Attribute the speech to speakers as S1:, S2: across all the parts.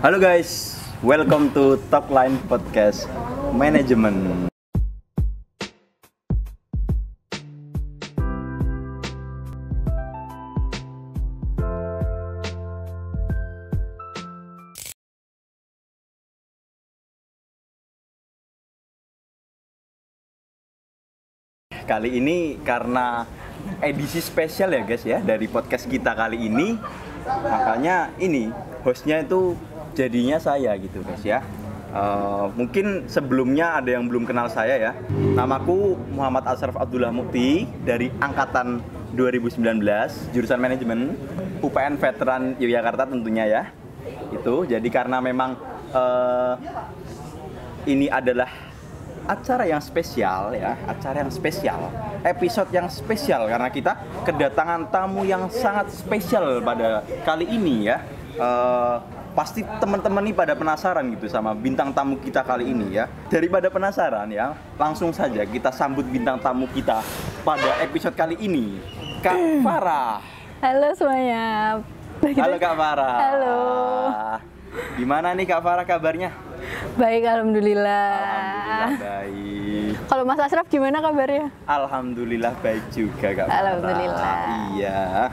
S1: Halo guys, welcome to Talkline Podcast Manajemen. Kali ini karena edisi spesial ya guys ya dari podcast kita kali ini, makanya ini hostnya itu jadinya saya gitu guys ya. Mungkin sebelumnya ada yang belum kenal saya ya. Namaku Muhammad Ashraf Abdullah Mukti dari angkatan 2019 jurusan manajemen UPN Veteran Yogyakarta tentunya ya. Itu jadi karena memang ini adalah acara yang spesial ya, episode yang spesial karena kita kedatangan tamu yang sangat spesial pada kali ini ya. Pasti teman-teman nih pada penasaran gitu sama bintang tamu kita kali ini ya. Daripada penasaran ya, langsung saja kita sambut bintang tamu kita pada episode kali ini, Kak Farah.
S2: Halo semuanya.
S1: Halo Kak Farah.
S2: Halo.
S1: Gimana nih Kak Farah kabarnya?
S2: Baik, alhamdulillah.
S1: Alhamdulillah baik.
S2: Kalau Mas Ashraf gimana kabarnya?
S1: Alhamdulillah baik juga Kak Farah.
S2: Alhamdulillah.
S1: Iya.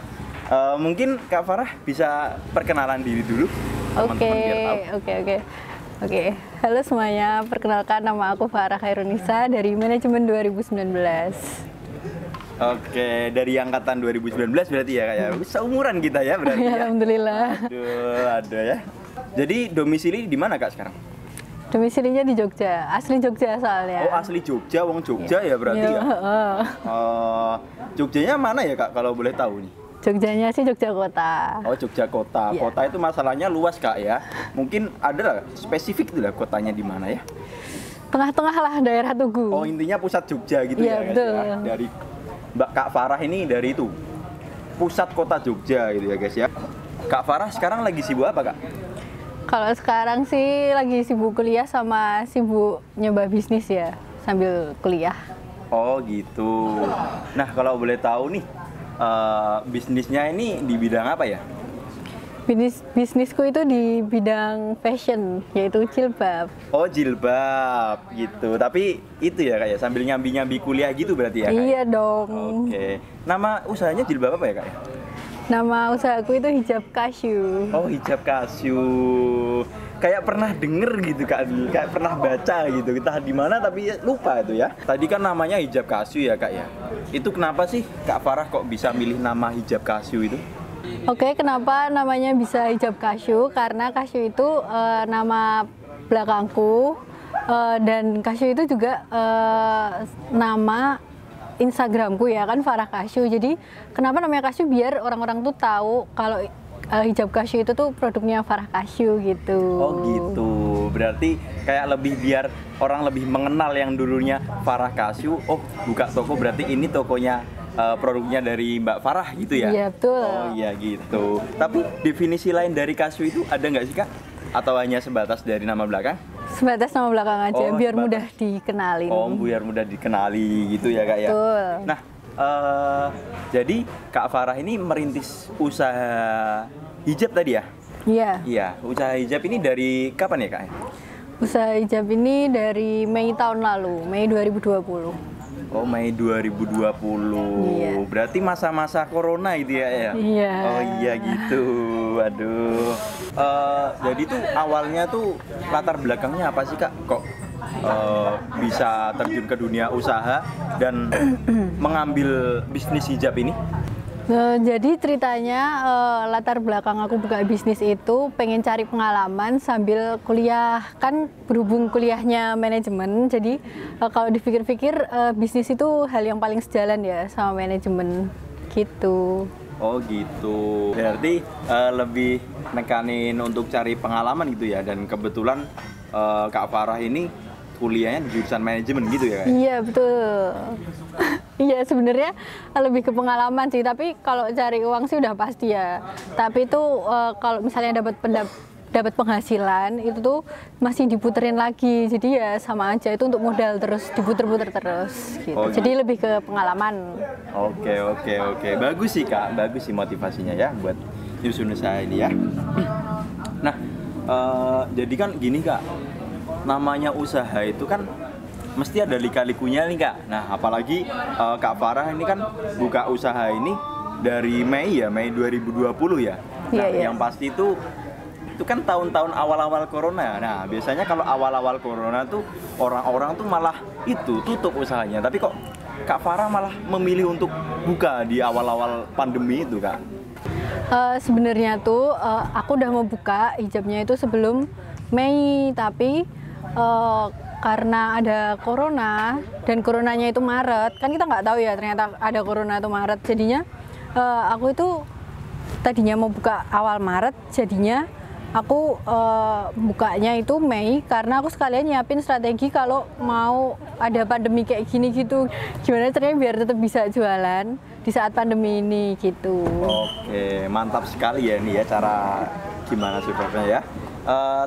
S1: Mungkin Kak Farah bisa perkenalan diri dulu.
S2: Oke. Halo semuanya, perkenalkan nama aku Farah Khairunisa dari Manajemen 2019.
S1: Oke, dari angkatan 2019 berarti ya Kak ya. Seumuran kita ya berarti ya.
S2: Alhamdulillah.
S1: Aduh ya. Jadi domisili di mana Kak sekarang?
S2: Domisilinya di Jogja, asli Jogja soalnya.
S1: Oh, asli Jogja, wong Jogja ya berarti ya. Jogjanya mana ya Kak kalau boleh tahu nih?
S2: Jogjanya sih Jogja Kota.
S1: Oh, Jogja Kota.
S2: Yeah.
S1: Kota itu masalahnya luas Kak ya. Mungkin ada lah spesifik tuh lah kotanya di mana ya?
S2: Tengah-tengah lah daerah Tugu.
S1: Oh, intinya pusat Jogja gitu ya guys
S2: betul.
S1: ya. Dari Mbak Kak Farah ini dari itu pusat kota Jogja gitu ya guys ya. Kak Farah sekarang lagi sibuk apa Kak?
S2: Kalau sekarang sih lagi sibuk kuliah sama sibuk nyoba bisnis ya sambil kuliah.
S1: Oh gitu. Nah kalau boleh tahu nih bisnisnya ini di bidang apa ya?
S2: Bisnisku itu di bidang fashion, yaitu jilbab.
S1: Oh jilbab gitu. Tapi itu ya Kak ya sambil nyambi-nyambi kuliah gitu berarti ya Kak?
S2: Iya dong.
S1: Oke. Nama usahanya jilbab apa ya Kak?
S2: Nama usahaku itu Hijab Kasyu.
S1: Oh Hijab Kasyu. Kayak pernah denger gitu Kak, kayak pernah baca gitu. Entah di mana tapi lupa itu ya. Tadi kan namanya Hijab Kasyu ya Kak ya. Itu kenapa sih Kak Farah kok bisa milih nama Hijab Kasyu itu?
S2: Oke, kenapa namanya bisa Hijab Kasyu? Karena Kasyu itu nama belakangku dan Kasyu itu juga nama Instagramku ya kan, Farah Kasyu. Jadi kenapa namanya Kasyu? Biar orang-orang tuh tahu kalau Hijab Kasyu itu tuh produknya Farah Kasyu gitu.
S1: Oh gitu. Berarti kayak lebih biar orang lebih mengenal yang dulunya Farah Kasyu. Oh, buka toko berarti ini tokonya produknya dari Mbak Farah gitu ya?
S2: Iya betul.
S1: Oh iya gitu. Tapi definisi lain dari Kasyu itu ada nggak sih Kak? Atau hanya sebatas dari nama belakang?
S2: Sebatas nama belakang aja,
S1: Oh,
S2: biar
S1: sebatas.
S2: mudah dikenalin.
S1: Oh, biar mudah dikenali gitu ya Kak ya?
S2: Betul.
S1: Nah, jadi Kak Farah ini merintis usaha hijab tadi ya?
S2: Iya.
S1: Iya, usaha hijab ini dari kapan ya Kak?
S2: Usaha hijab ini dari Mei tahun lalu, Mei 2020.
S1: Oh, Mei 2020.
S2: Iya.
S1: Berarti masa-masa corona itu ya?
S2: Iya.
S1: Oh iya gitu. Aduh. Jadi tuh awalnya tuh latar belakangnya apa sih Kak? Kok bisa terjun ke dunia usaha dan mengambil bisnis hijab ini?
S2: Jadi ceritanya latar belakang aku buka bisnis itu pengen cari pengalaman sambil kuliah, kan berhubung kuliahnya manajemen, jadi kalau dipikir-pikir bisnis itu hal yang paling sejalan ya sama manajemen gitu.
S1: Oh gitu. Berarti lebih nekanin untuk cari pengalaman gitu ya, dan kebetulan Kak Farah ini kuliahnya di jurusan manajemen gitu ya Kak?
S2: Iya betul. Iya sebenarnya lebih ke pengalaman sih, tapi kalau cari uang sih udah pasti ya. Tapi itu kalau misalnya dapat penghasilan itu tuh masih diputerin lagi, jadi ya sama aja, itu untuk modal terus diputer-puter terus gitu.
S1: Oh,
S2: jadi lebih ke pengalaman.
S1: Oke. Bagus sih Kak, bagus sih motivasinya ya buat nyusun usaha ini ya. Nah, Jadi kan gini Kak, namanya usaha itu kan mesti ada lika-likunya nih Kak. Nah apalagi Kak Farah ini kan buka usaha ini dari Mei 2020 ya. Nah yang pasti itu kan tahun-tahun awal-awal corona. Nah biasanya kalau awal-awal corona tuh orang-orang tuh malah itu tutup usahanya. Tapi kok Kak Farah malah memilih untuk buka di awal-awal pandemi itu Kak?
S2: Sebenarnya tuh aku udah mau buka hijabnya itu sebelum Mei, tapi karena ada corona dan coronanya itu Maret, kan kita nggak tahu ya ternyata ada corona itu Maret. Jadinya aku itu tadinya mau buka awal Maret, jadinya aku bukanya itu Mei karena aku sekalian nyiapin strategi kalau mau ada pandemi kayak gini gitu, gimana caranya biar tetap bisa jualan di saat pandemi ini gitu.
S1: Oke, mantap sekali ya ini ya cara gimana survive-nya ya.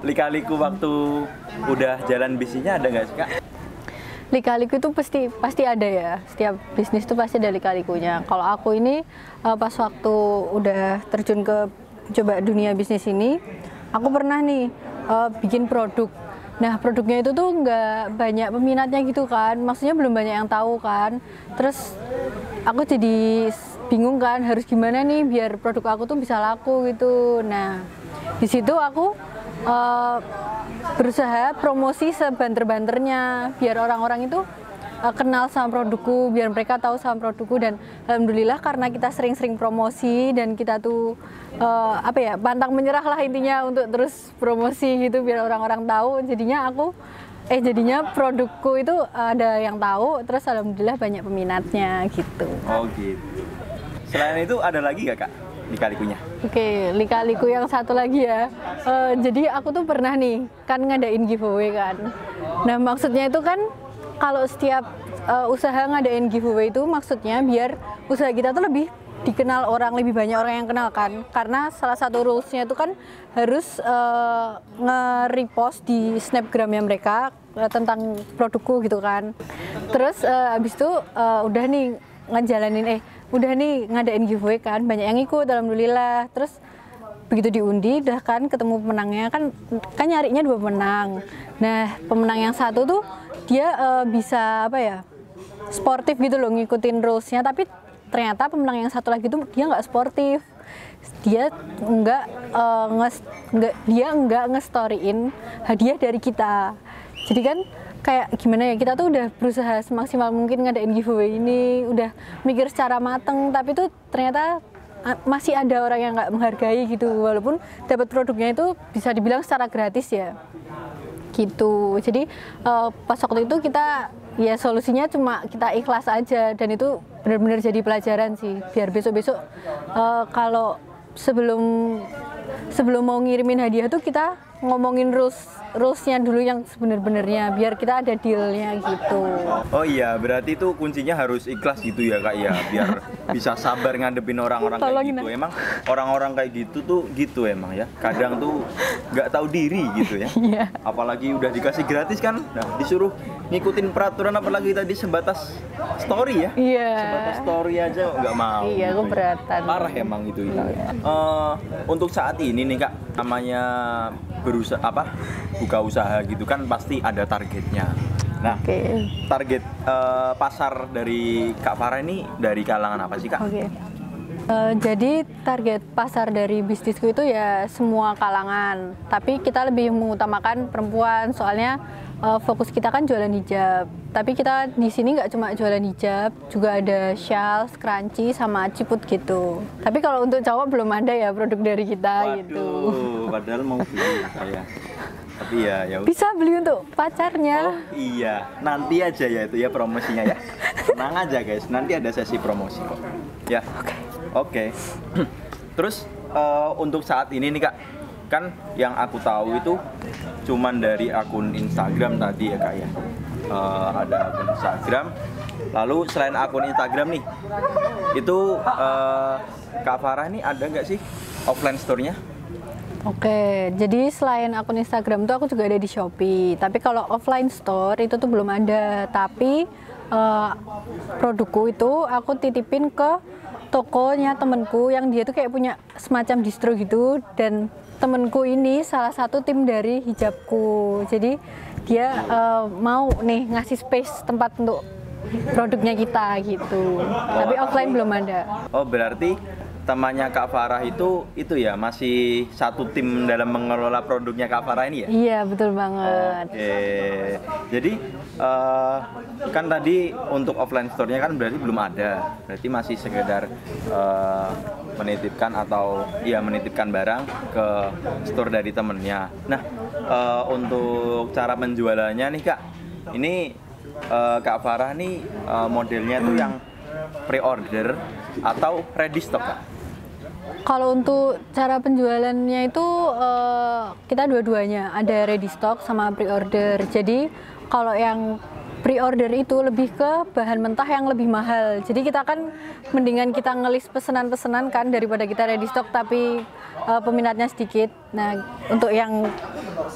S1: Lika-liku waktu udah jalan bisnisnya ada nggak sih Kak?
S2: Lika-liku itu pasti ada ya, setiap bisnis itu pasti ada lika-likunya. Kalau aku ini pas waktu udah terjun ke coba dunia bisnis ini, aku pernah nih bikin produk. Nah produknya itu tuh nggak banyak peminatnya gitu kan, maksudnya belum banyak yang tahu kan. Terus aku jadi bingung kan harus gimana nih biar produk aku tuh bisa laku gitu. Nah di situ aku berusaha promosi sebanter-banternya biar orang-orang itu kenal sama produkku, biar mereka tahu sama produkku. Dan alhamdulillah karena kita sering-sering promosi dan kita tuh pantang menyerah lah intinya untuk terus promosi gitu biar orang-orang tahu, jadinya produkku itu ada yang tahu, terus alhamdulillah banyak peminatnya gitu.
S1: Oh gitu. Selain itu ada lagi gak Kak lika-likunya?
S2: Oke, lika-liku yang satu lagi ya. Jadi aku tuh pernah nih kan ngadain giveaway kan. Nah maksudnya itu kan kalau setiap usaha ngadain giveaway itu maksudnya biar usaha kita tuh lebih dikenal orang, lebih banyak orang yang kenal kan. Karena salah satu rules-nya itu kan harus nge-repost di snapgramnya mereka tentang produkku gitu kan. Terus abis itu udah nih ngadain giveaway kan, banyak yang ikut alhamdulillah. Terus begitu diundi udah kan ketemu pemenangnya kan nyarinya 2 pemenang. Nah pemenang yang satu tuh dia bisa sportif gitu loh, ngikutin rules-nya, tapi ternyata pemenang yang satu lagi tuh dia nggak sportif, dia nggak nge-storyin hadiah dari kita. Jadi kan kayak gimana ya, kita tuh udah berusaha semaksimal mungkin ngadain giveaway ini, udah mikir secara mateng, tapi tuh ternyata masih ada orang yang nggak menghargai gitu, walaupun dapat produknya itu bisa dibilang secara gratis ya gitu. Jadi pas waktu itu kita ya solusinya cuma kita ikhlas aja, dan itu benar-benar jadi pelajaran sih biar besok-besok kalau sebelum mau ngirimin hadiah tuh kita ngomongin rules-nya dulu yang sebenarnya biar kita ada dealnya gitu.
S1: Oh iya, berarti itu kuncinya harus ikhlas gitu ya Kak ya, biar bisa sabar ngadepin orang-orang kayak gitu. Emang orang-orang kayak gitu tuh gitu emang ya, kadang tuh nggak tahu diri gitu ya. Apalagi udah dikasih gratis kan, nah disuruh ngikutin peraturan, apalagi tadi sebatas story ya. Sebatas story aja nggak mau.
S2: Iya,
S1: gitu
S2: keberatan.
S1: Ya. Parah emang itu. Untuk saat ini nih Kak, namanya buka usaha gitu kan pasti ada targetnya. Nah, target pasar dari Kak Farah ini dari kalangan apa sih Kak?
S2: Jadi target pasar dari bisnisku itu ya semua kalangan, tapi kita lebih mengutamakan perempuan, soalnya fokus kita kan jualan hijab. Tapi kita di sini nggak cuma jualan hijab, juga ada shawl, scrunchie, sama ciput gitu. Tapi kalau untuk cowok belum ada ya produk dari kita. Gitu.
S1: Padahal mau beli saya. Tapi ya
S2: bisa beli untuk pacarnya.
S1: Oh iya, nanti aja ya itu ya promosinya ya. Tenang aja guys, nanti ada sesi promosi kok. Ya. Oke. Terus untuk saat ini nih Kak, kan yang aku tahu itu cuman dari akun Instagram tadi ya Kak ya. Ada akun Instagram. Lalu selain akun Instagram nih, itu Kak Farah nih ada nggak sih offline store-nya?
S2: Oke, jadi selain akun Instagram tuh aku juga ada di Shopee. Tapi kalau offline store itu tuh belum ada. Tapi produkku itu aku titipin ke tokonya temenku yang dia tuh kayak punya semacam distro gitu, dan temenku ini salah satu tim dari hijabku. Jadi dia mau nih ngasih space tempat untuk produknya kita gitu. Tapi offline belum ada.
S1: Oh, berarti temannya Kak Farah itu ya masih satu tim dalam mengelola produknya Kak Farah ini ya?
S2: Iya, betul banget.
S1: Oke. Jadi kan tadi untuk offline store-nya kan berarti belum ada. Berarti masih sekedar menitipkan atau menitipkan barang ke store dari temennya. Nah, untuk cara penjualannya nih Kak, ini Kak Farah nih modelnya tuh yang pre-order atau ready stock Kak?
S2: Kalau untuk cara penjualannya itu kita dua-duanya, ada ready stock sama pre-order. Jadi kalau yang pre-order itu lebih ke bahan mentah yang lebih mahal. Jadi kita kan mendingan kita ngelis pesanan-pesanan kan daripada kita ready stock tapi peminatnya sedikit. Nah, untuk yang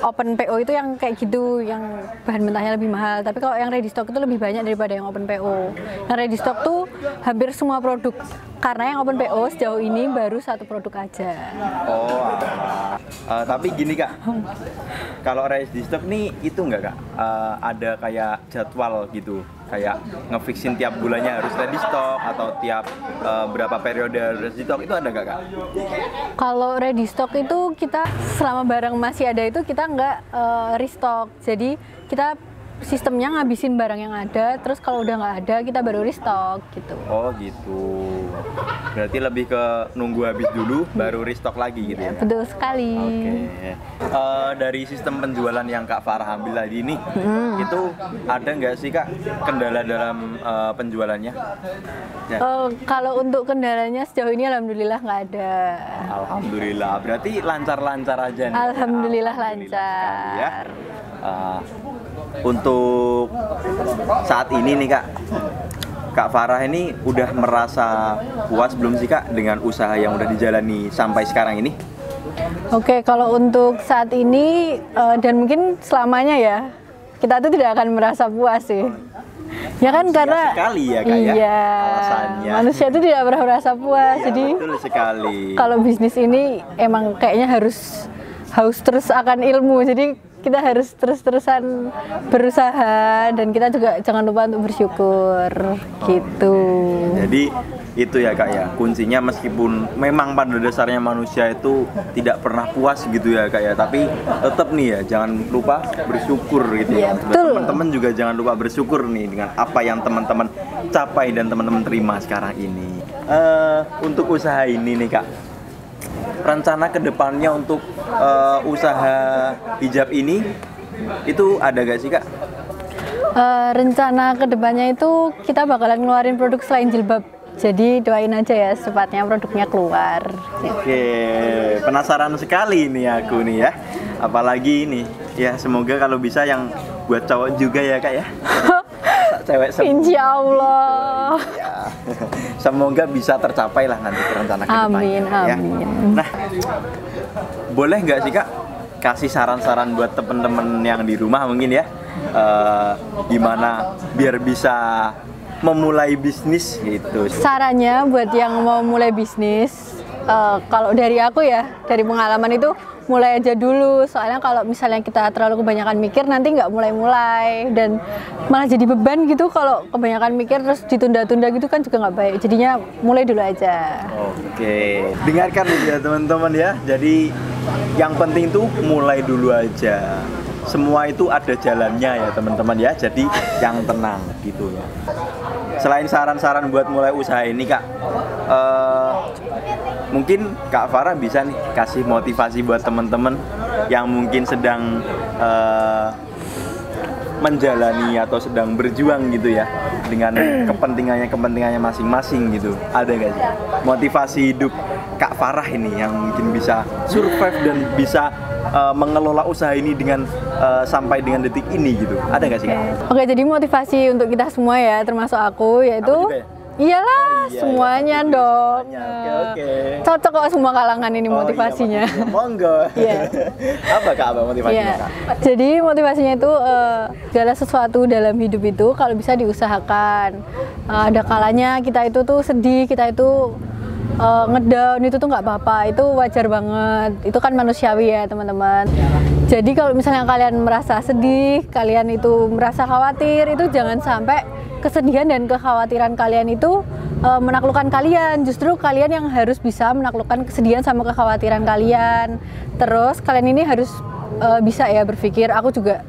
S2: open PO itu yang kayak gitu, yang bahan mentahnya lebih mahal. Tapi kalau yang ready stock itu lebih banyak daripada yang open PO. Yang ready stock tuh hampir semua produk. Karena yang open PO sejauh ini baru satu produk aja.
S1: Oh, tapi gini Kak, kalau ready stock nih itu enggak Kak? Ada kayak jadwal gitu, kayak ngefixin tiap bulannya harus ready stock atau tiap berapa periode harus ready stock, itu ada nggak Kak?
S2: Kalau ready stock itu kita selama barang masih ada itu kita nggak restock. Jadi kita sistemnya ngabisin barang yang ada, terus kalau udah nggak ada kita baru restock gitu.
S1: Oh gitu. Berarti lebih ke nunggu habis dulu baru restock lagi gitu ya?
S2: Betul sekali.
S1: Oke. Dari sistem penjualan yang Kak Farah ambil tadi ini, itu ada nggak sih Kak kendala dalam penjualannya? Ya.
S2: Kalau untuk kendalanya sejauh ini alhamdulillah nggak ada.
S1: Alhamdulillah. Berarti lancar-lancar aja nih.
S2: Alhamdulillah lancar.
S1: Ya. Untuk saat ini nih Kak Farah ini udah merasa puas belum sih Kak dengan usaha yang udah dijalani sampai sekarang ini?
S2: Oke, kalau untuk saat ini dan mungkin selamanya ya, kita tuh tidak akan merasa puas sih. Ya kan karena
S1: sekali ya Kak
S2: iya,
S1: alasannya.
S2: Manusia itu tidak pernah merasa puas.
S1: Iya,
S2: jadi
S1: betul sekali.
S2: Kalau bisnis ini emang kayaknya harus terus akan ilmu. Jadi kita harus terus-terusan berusaha dan kita juga jangan lupa untuk bersyukur gitu.
S1: Jadi itu ya Kak ya, kuncinya meskipun memang pada dasarnya manusia itu tidak pernah puas gitu ya Kak ya, tapi tetap nih ya jangan lupa bersyukur gitu ya. Teman-teman juga jangan lupa bersyukur nih dengan apa yang teman-teman capai dan teman-teman terima sekarang ini. Untuk usaha ini nih Kak, rencana kedepannya untuk usaha hijab ini itu ada gak sih Kak?
S2: Rencana kedepannya itu kita bakalan ngeluarin produk selain jilbab. Jadi doain aja ya secepatnya produknya keluar.
S1: Oke, penasaran sekali nih aku nih ya. Apalagi ini ya, semoga kalau bisa yang buat cowok juga ya Kak ya. Cewek semua.
S2: Insya Allah.
S1: Ya. Semoga bisa tercapai lah nanti rencana kedepannya.
S2: Amin.
S1: Ya. Nah, boleh nggak sih Kak kasih saran-saran buat temen-temen yang di rumah mungkin ya, gimana biar bisa memulai bisnis gitu?
S2: Sarannya buat yang mau mulai bisnis, kalau dari aku ya, dari pengalaman itu mulai aja dulu. Soalnya kalau misalnya kita terlalu kebanyakan mikir nanti nggak mulai-mulai dan malah jadi beban gitu. Kalau kebanyakan mikir terus ditunda-tunda gitu kan juga nggak baik. Jadinya mulai dulu aja.
S1: Oke, dengarkan nih ya teman-teman ya. Jadi yang penting tuh mulai dulu aja. Semua itu ada jalannya ya teman-teman ya. Jadi yang tenang gitu ya. Selain saran-saran buat mulai usaha ini Kak, mungkin Kak Farah bisa nih kasih motivasi buat teman-teman yang mungkin sedang menjalani atau sedang berjuang gitu ya dengan kepentingannya masing-masing gitu. Ada gak sih motivasi hidup Kak Farah ini yang mungkin bisa survive dan bisa mengelola usaha ini dengan sampai dengan detik ini gitu? Ada gak sih Kak?
S2: Oke, jadi motivasi untuk kita semua ya, termasuk aku, yaitu
S1: Aku juga ya?
S2: Iyalah,
S1: iya,
S2: semuanya
S1: iya.
S2: dong.
S1: Oke.
S2: Cocok kok semua kalangan ini motivasinya.
S1: Iya, monggo.
S2: Iya.
S1: Apa Kak motivasinya
S2: Iya.
S1: Kak?
S2: Jadi motivasinya itu segala sesuatu dalam hidup itu kalau bisa diusahakan. Ada kalanya kita itu tuh sedih, kita itu ngedown itu tuh nggak apa-apa, itu wajar banget, itu kan manusiawi ya teman-teman. Jadi kalau misalnya kalian merasa sedih, kalian itu merasa khawatir, itu jangan sampai kesedihan dan kekhawatiran kalian itu menaklukkan kalian. Justru kalian yang harus bisa menaklukkan kesedihan sama kekhawatiran kalian. Terus kalian ini harus bisa ya berpikir, aku juga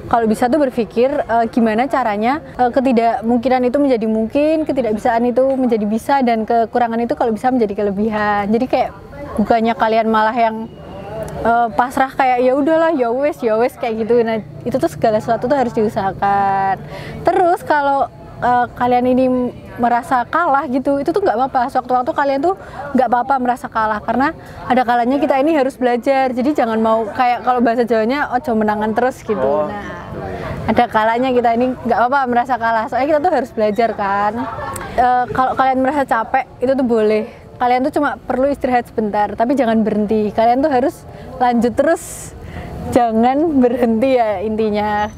S2: kalau bisa tuh berpikir gimana caranya ketidakmungkinan itu menjadi mungkin, ketidakbisaan itu menjadi bisa, dan kekurangan itu kalau bisa menjadi kelebihan. Jadi kayak bukannya kalian malah yang pasrah kayak ya udahlah ya wes kayak gitu. Nah, itu tuh segala sesuatu tuh harus diusahakan. Terus kalau kalian ini merasa kalah gitu, itu tuh nggak apa-apa. Sewaktu-waktu kalian tuh nggak apa-apa merasa kalah, karena ada kalanya kita ini harus belajar. Jadi jangan mau kayak kalau bahasa Jawanya ojo menangan terus gitu. Nah, ada kalanya kita ini nggak apa-apa merasa kalah, soalnya kita tuh harus belajar kan. Kalau kalian merasa capek itu tuh boleh, kalian tuh cuma perlu istirahat sebentar, tapi jangan berhenti. Kalian tuh harus lanjut terus, jangan berhenti ya intinya.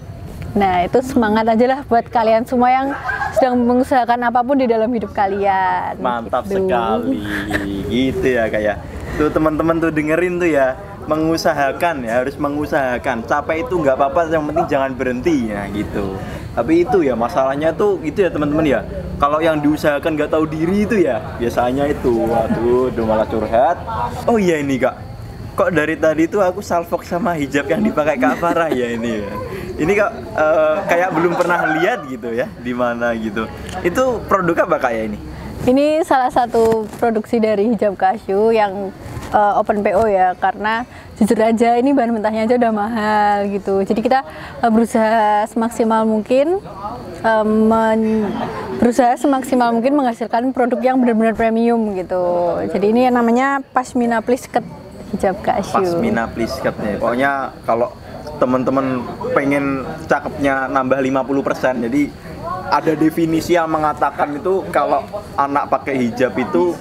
S2: Nah, itu semangat aja lah buat kalian semua yang sedang mengusahakan apapun di dalam hidup kalian.
S1: Mantap
S2: gitu.
S1: sekali, gitu ya kayak. Tuh teman-teman tuh dengerin tuh ya, mengusahakan ya, harus mengusahakan. Capek itu nggak apa-apa, yang penting jangan berhenti ya gitu. Tapi itu ya masalahnya tuh itu ya teman-teman ya. Kalau yang diusahakan nggak tahu diri itu ya, biasanya itu, waduh, udah malah curhat. Oh iya ini Kak, kok dari tadi tuh aku salfok sama hijab yang dipakai Kak Farah ya ini ya. Ini kok kayak belum pernah lihat gitu ya, di mana gitu. Itu produk apa Kak ya ini?
S2: Ini salah satu produksi dari hijab Kasyu yang open PO ya, karena jujur aja ini bahan mentahnya aja udah mahal gitu. Jadi kita berusaha semaksimal mungkin menghasilkan produk yang benar-benar premium gitu. Jadi ini yang namanya Pasmina Plisket hijab Kasyu.
S1: Pasmina Plisket nih. Pokoknya kalau teman-teman pengen cakepnya nambah 50%, jadi ada definisi yang mengatakan itu kalau anak pakai hijab itu,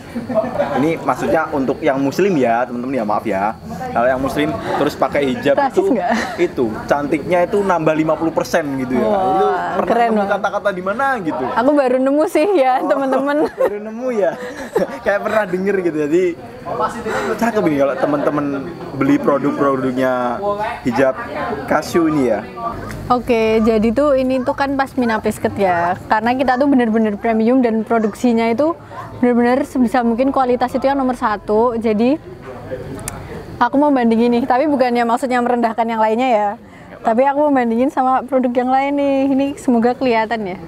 S1: ini maksudnya untuk yang muslim ya teman-teman ya, maaf ya, kalau yang muslim terus pakai hijab itu cantiknya itu nambah 50% gitu ya.
S2: Wah,
S1: itu pernah
S2: keren
S1: nemu kata-kata di mana gitu?
S2: Aku baru nemu sih ya teman-teman.
S1: Baru nemu ya. Kayak pernah denger gitu. Jadi cakep ini kalau teman-teman beli produk-produknya hijab Kasyu ini ya.
S2: Oke, jadi tuh ini tuh kan Pasmina Plisket ya, karena kita tuh bener-bener premium dan produksinya itu bener-bener sebisa mungkin kualitas itu yang nomor 1. Jadi aku mau bandingin nih, tapi bukannya maksudnya merendahkan yang lainnya ya, tapi aku mau bandingin sama produk yang lain nih. Ini semoga kelihatan ya.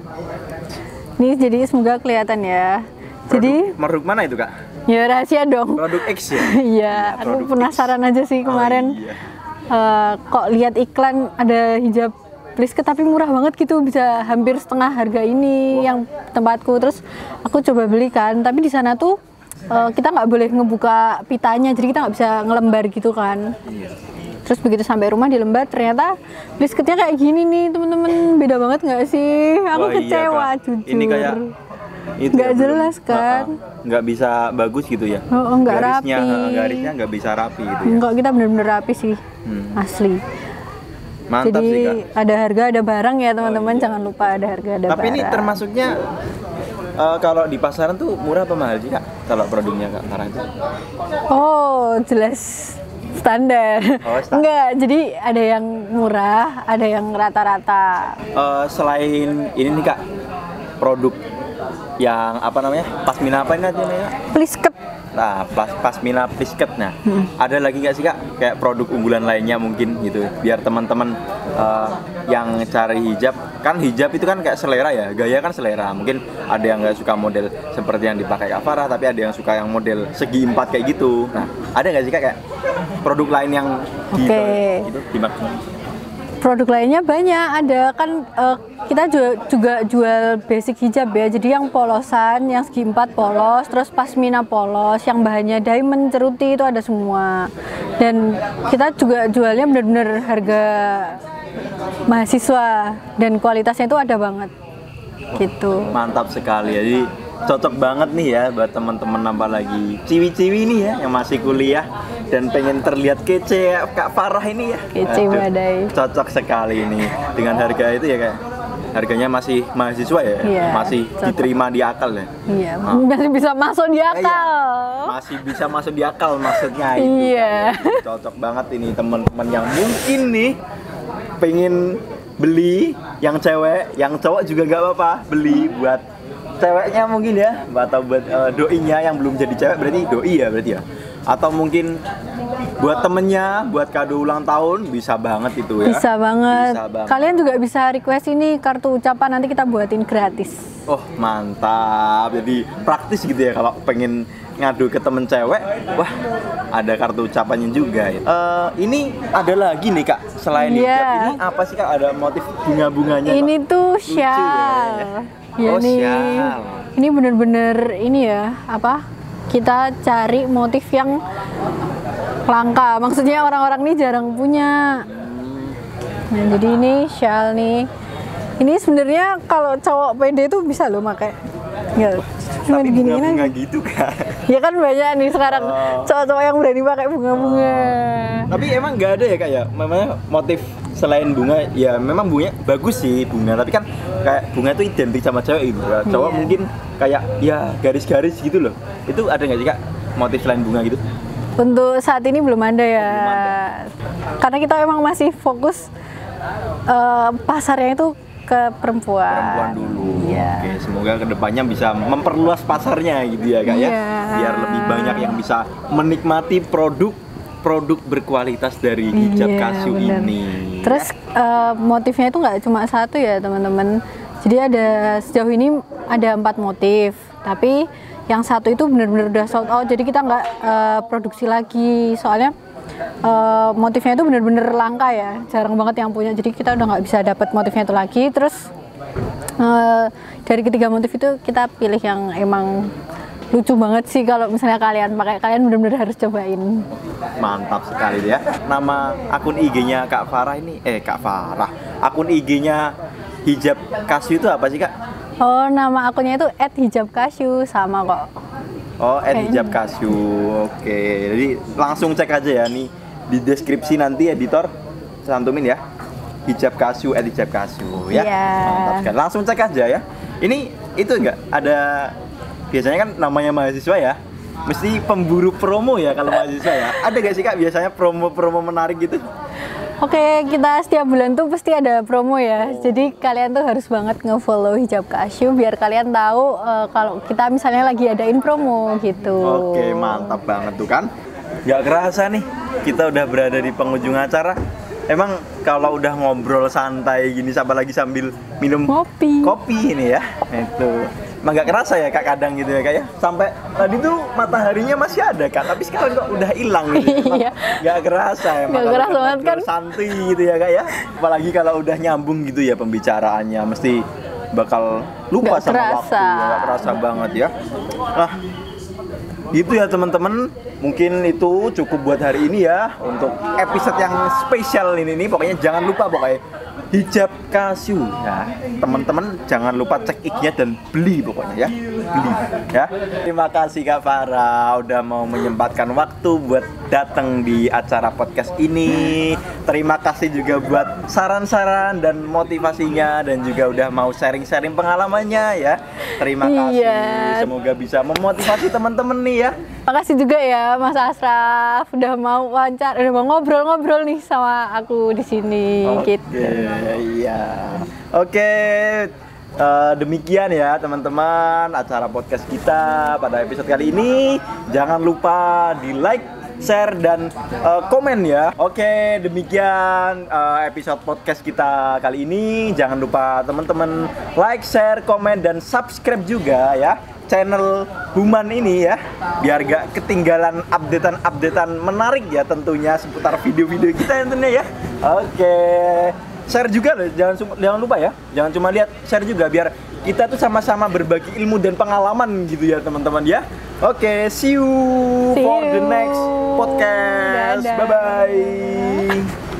S2: Ini jadi semoga kelihatan ya. Jadi
S1: produk mana itu Kak?
S2: Ya rahasia dong.
S1: Produk X ya?
S2: Iya, aku penasaran aja sih kemarin.
S1: Oh, iya.
S2: Kok lihat iklan ada hijab Plisket tapi murah banget gitu, bisa hampir setengah harga ini yang tempatku. Terus aku coba beli kan, tapi di sana tuh kita nggak boleh ngebuka pitanya, jadi kita nggak bisa ngelembar gitu kan. Terus begitu sampai rumah dilembar, ternyata Plisketnya kayak gini nih temen-temen, beda banget nggak sih? Aku kecewa jujur.
S1: Ini kayak
S2: nggak jelas kan?
S1: Nggak bisa bagus gitu ya?
S2: Nggak rapi.
S1: Garisnya nggak bisa rapi gitu ya?
S2: Enggak, kita bener-bener rapi sih, asli.
S1: Mantap.
S2: Jadi
S1: sih Kak.
S2: ada harga ada barang ya teman-teman, jangan lupa ada harga ada barang.
S1: Tapi ini termasuknya kalau di pasaran tuh murah apa mahal sih Kak? Kalau produknya Kak Farah itu?
S2: Oh jelas standar.
S1: Oh, standar.
S2: Enggak, jadi ada yang murah, ada yang rata-rata.
S1: Selain ini nih Kak, produk yang apa namanya? Pasmina apa ini namanya?
S2: Plisket.
S1: Nah, Pasmina Plisket. Nah, ada lagi nggak sih Kak kayak produk unggulan lainnya mungkin gitu, biar teman-teman yang cari hijab, kan hijab itu kan kayak selera ya, gaya kan selera. Mungkin ada yang nggak suka model seperti yang dipakai Kak Farah, tapi ada yang suka yang model segi 4 kayak gitu. Nah, ada nggak sih Kak kayak produk lain yang gitu dimaksud?
S2: Produk lainnya banyak, ada kan kita juga jual basic hijab ya, jadi yang polosan, yang segi 4 polos, terus pasmina polos, yang bahannya diamond, ceruti itu ada semua. Dan kita juga jualnya benar-benar harga mahasiswa dan kualitasnya itu ada banget gitu.
S1: Mantap sekali, jadi cocok banget nih ya buat teman-teman, nambah lagi ciwi-ciwi nih ya yang masih kuliah dan pengen terlihat kece ya Kak Farah ini ya.
S2: Kece badai.
S1: Cocok sekali ini dengan harga itu ya Kak. harganya masih mahasiswa ya,
S2: Iya,
S1: masih
S2: cocok.
S1: diterima di akal ya.
S2: Iya, masih bisa masuk di akal.
S1: Masih bisa masuk di akal maksudnya itu.
S2: Iya.
S1: Cocok banget ini teman-teman yang mungkin nih pengen beli, yang cewek, yang cowok juga gak apa-apa beli buat ceweknya mungkin ya, atau buat doinya yang belum jadi cewek, berarti doi ya berarti ya, atau mungkin buat temennya, buat kado ulang tahun, bisa banget itu ya.
S2: Bisa banget.
S1: Bisa banget.
S2: Kalian juga bisa request ini kartu ucapan, nanti kita buatin gratis.
S1: Oh mantap, jadi praktis gitu ya kalau pengen ngadu ke temen cewek, wah ada kartu ucapannya juga ya. Ini ada lagi nih kak, selain
S2: Iya.
S1: hijab ini apa sih kak, ada motif bunga-bunganya?
S2: Ini
S1: Kak?
S2: tuh
S1: Lucu
S2: shawl.
S1: ya. Oh,
S2: nih.
S1: shawl.
S2: Ini bener-bener ini ya, apa? Kita cari motif yang langka. Maksudnya orang-orang ini jarang punya. Nah, jadi ini shawl nih. Ini sebenarnya kalau cowok pede tuh bisa loh pakai. Ya, cuma
S1: Tapi
S2: diginiin
S1: bunga-bunga
S2: aja.
S1: gitu kak.
S2: Ya kan banyak nih sekarang cowok-cowok yang berani pakai bunga-bunga.
S1: Tapi emang nggak ada ya kak ya, memangnya motif selain bunga, ya memang bunganya bagus sih bunga, tapi kan kayak bunga itu identik sama cewek gitu. Cowok
S2: Iya.
S1: mungkin kayak ya garis-garis gitu loh. Itu ada nggak sih kak motif selain bunga gitu?
S2: Untuk saat ini belum ada ya.
S1: Belum ada.
S2: Karena kita emang masih fokus pasarnya itu ke perempuan.
S1: Perempuan dulu.
S2: Iya.
S1: Oke, semoga kedepannya bisa memperluas pasarnya gitu ya kak ya.
S2: Iya.
S1: Biar lebih banyak yang bisa menikmati produk berkualitas dari hijab
S2: Iya,
S1: kasyu
S2: bener.
S1: ini.
S2: Terus motifnya itu nggak cuma satu ya teman-teman. Jadi ada sejauh ini ada 4 motif. Tapi yang satu itu benar-benar udah sold out. Jadi kita nggak produksi lagi. Soalnya motifnya itu benar-benar langka ya. Jarang banget yang punya. Jadi kita udah nggak bisa dapat motifnya itu lagi. Terus dari ketiga motif itu kita pilih yang emang lucu banget sih kalau misalnya kalian pakai, kalian benar-benar harus cobain.
S1: Mantap sekali ya. Nama akun IG-nya Kak Farah ini, Kak Farah. Akun IG-nya hijab kasyu itu apa sih Kak?
S2: Oh, nama akunnya itu @hijabkasyu, sama kok.
S1: Oh, hijab kasyu. Oke, jadi langsung cek aja ya nih di deskripsi, nanti editor cantumin ya. Hijab kasyu, hijab kasyu ya.
S2: Iya.
S1: Mantap sekali. Langsung cek aja ya. Ini itu enggak ada, biasanya kan namanya mahasiswa ya, mesti pemburu promo ya kalau mahasiswa ya. Ada gak sih Kak biasanya promo-promo menarik gitu?
S2: Oke, kita setiap bulan tuh pasti ada promo ya. Jadi kalian tuh harus banget nge-follow Hijab Kasyu biar kalian tahu kalau kita misalnya lagi adain promo gitu.
S1: Oke, mantap banget tuh kan. Gak kerasa nih, kita udah berada di penghujung acara. Emang kalau udah ngobrol santai gini, apalagi sambil minum kopi ini ya, itu emang gak kerasa ya Kak kadang gitu ya Kak ya. Sampai tadi tuh mataharinya masih ada Kak, tapi sekarang kok udah hilang gitu.
S2: Iya.
S1: Gak kerasa ya,
S2: Gak kerasa banget kan.
S1: santai gitu ya Kak ya. Apalagi kalau udah nyambung gitu ya pembicaraannya, mesti bakal lupa
S2: Gak
S1: sama
S2: kerasa.
S1: waktu. Gak kerasa banget ya. Nah, gitu ya teman-teman, mungkin itu cukup buat hari ini ya untuk episode yang spesial ini nih. Pokoknya jangan lupa pokoknya hijab kasyu ya teman-teman, jangan lupa cek IG-nya dan beli pokoknya ya, beli ya. Terima kasih Kak Farah udah mau menyempatkan waktu buat datang di acara podcast ini. Terima kasih juga buat saran-saran dan motivasinya, dan juga udah mau sharing-sharing pengalamannya ya. Terima kasih.
S2: Iya.
S1: Semoga bisa memotivasi teman-teman nih ya.
S2: Makasih juga ya Mas Asraf udah mau wawancara, udah mau ngobrol-ngobrol nih sama aku di sini gitu.
S1: Iya. Oke. Demikian ya teman-teman acara podcast kita pada episode kali ini. Jangan lupa di like, share, dan komen ya. Oke, demikian episode podcast kita kali ini. Jangan lupa teman-teman like, share, komen, dan subscribe juga ya channel Human ini ya, biar gak ketinggalan updatean menarik ya tentunya seputar video-video kita tentunya ya. Oke, share juga loh, jangan lupa ya, jangan cuma lihat, share juga biar kita tuh sama-sama berbagi ilmu dan pengalaman gitu ya teman-teman ya. Oke, see you for the next podcast.
S2: Dadah.
S1: Bye bye.